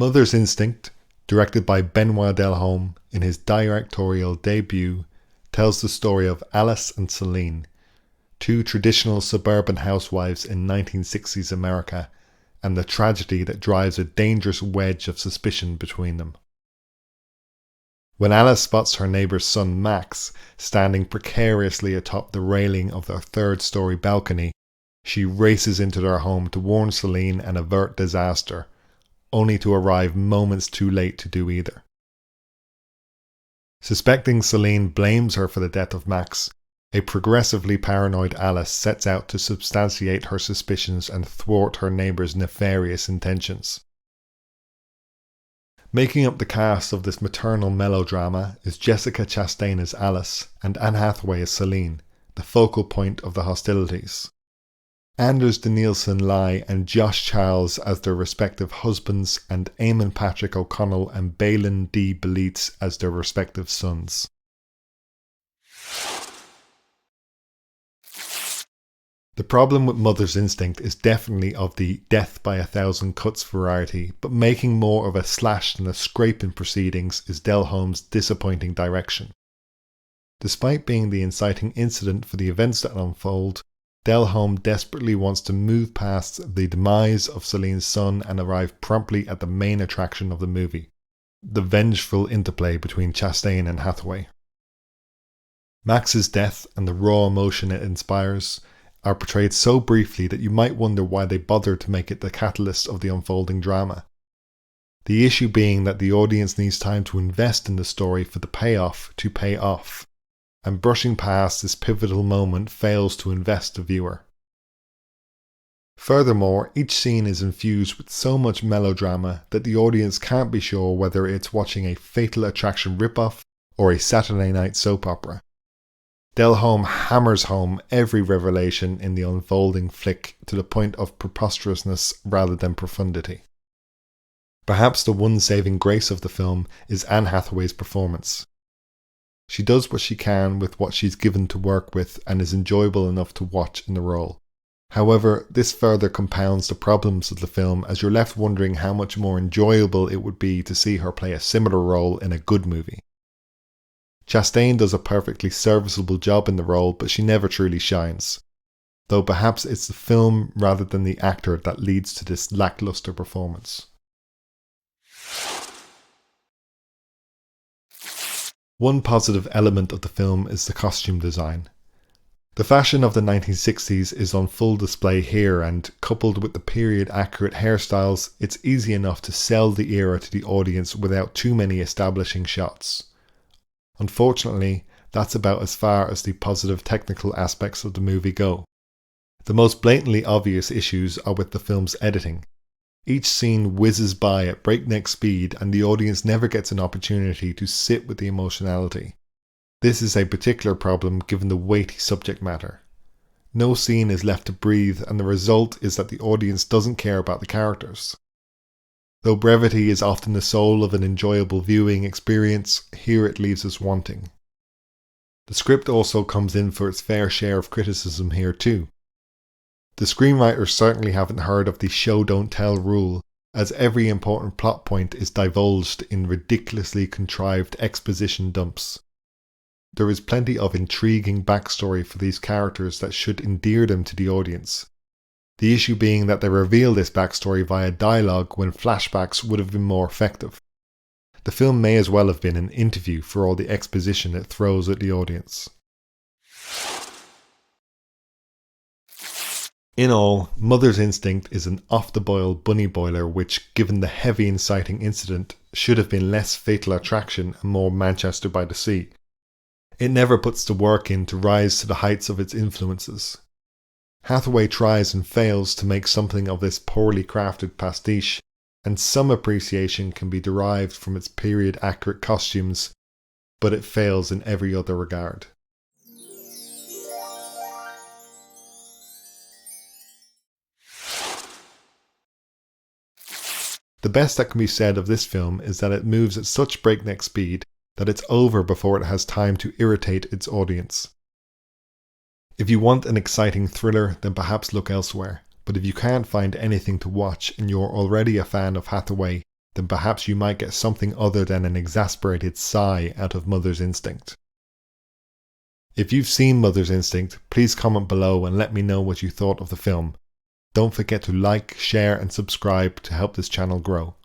Mother's Instinct, directed by Benoît Delhomme in his directorial debut, tells the story of Alice and Celine, two traditional suburban housewives in 1960s America, and the tragedy that drives a dangerous wedge of suspicion between them. When Alice spots her neighbour's son Max standing precariously atop the railing of their third-story balcony, she races into their home to warn Celine and avert disaster, only to arrive moments too late to do either. Suspecting Celine blames her for the death of Max, a progressively paranoid Alice sets out to substantiate her suspicions and thwart her neighbour's nefarious intentions. Making up the cast of this maternal melodrama is Jessica Chastain as Alice and Anne Hathaway as Celine, the focal point of the hostilities. Anders Danielsen Lai and Josh Charles as their respective husbands, and Eamon Patrick O'Connell and Balin D. Belitz as their respective sons. The problem with Mother's Instinct is definitely of the death by a thousand cuts variety, but making more of a slash than a scrape in proceedings is Delhomme's disappointing direction. Despite being the inciting incident for the events that unfold, Delhomme desperately wants to move past the demise of Celine's son and arrive promptly at the main attraction of the movie, the vengeful interplay between Chastain and Hathaway. Max's death and the raw emotion it inspires are portrayed so briefly that you might wonder why they bothered to make it the catalyst of the unfolding drama. The issue being that the audience needs time to invest in the story for the payoff to pay off, and brushing past this pivotal moment fails to invest the viewer. Furthermore, each scene is infused with so much melodrama that the audience can't be sure whether it's watching a Fatal Attraction ripoff or a Saturday night soap opera. Delhomme hammers home every revelation in the unfolding flick to the point of preposterousness rather than profundity. Perhaps the one saving grace of the film is Anne Hathaway's performance. She does what she can with what she's given to work with and is enjoyable enough to watch in the role. However, this further compounds the problems of the film, as you're left wondering how much more enjoyable it would be to see her play a similar role in a good movie. Chastain does a perfectly serviceable job in the role, but she never truly shines, though perhaps it's the film rather than the actor that leads to this lackluster performance. One positive element of the film is the costume design. The fashion of the 1960s is on full display here, and coupled with the period accurate hairstyles, it's easy enough to sell the era to the audience without too many establishing shots. Unfortunately, that's about as far as the positive technical aspects of the movie go. The most blatantly obvious issues are with the film's editing. Each scene whizzes by at breakneck speed and the audience never gets an opportunity to sit with the emotionality. This is a particular problem given the weighty subject matter. No scene is left to breathe, and the result is that the audience doesn't care about the characters. Though brevity is often the soul of an enjoyable viewing experience, here it leaves us wanting. The script also comes in for its fair share of criticism here too. The screenwriters certainly haven't heard of the show don't tell rule, as every important plot point is divulged in ridiculously contrived exposition dumps. There is plenty of intriguing backstory for these characters that should endear them to the audience. The issue being that they reveal this backstory via dialogue when flashbacks would have been more effective. The film may as well have been an interview for all the exposition it throws at the audience. In all, Mother's Instinct is an off-the-boil bunny boiler which, given the heavy inciting incident, should have been less Fatal Attraction and more Manchester by the Sea. It never puts the work in to rise to the heights of its influences. Hathaway tries and fails to make something of this poorly crafted pastiche, and some appreciation can be derived from its period-accurate costumes, but it fails in every other regard. The best that can be said of this film is that it moves at such breakneck speed that it's over before it has time to irritate its audience. If you want an exciting thriller, then perhaps look elsewhere, but if you can't find anything to watch and you're already a fan of Hathaway, then perhaps you might get something other than an exasperated sigh out of Mother's Instinct. If you've seen Mother's Instinct, please comment below and let me know what you thought of the film. Don't forget to like, share and subscribe to help this channel grow.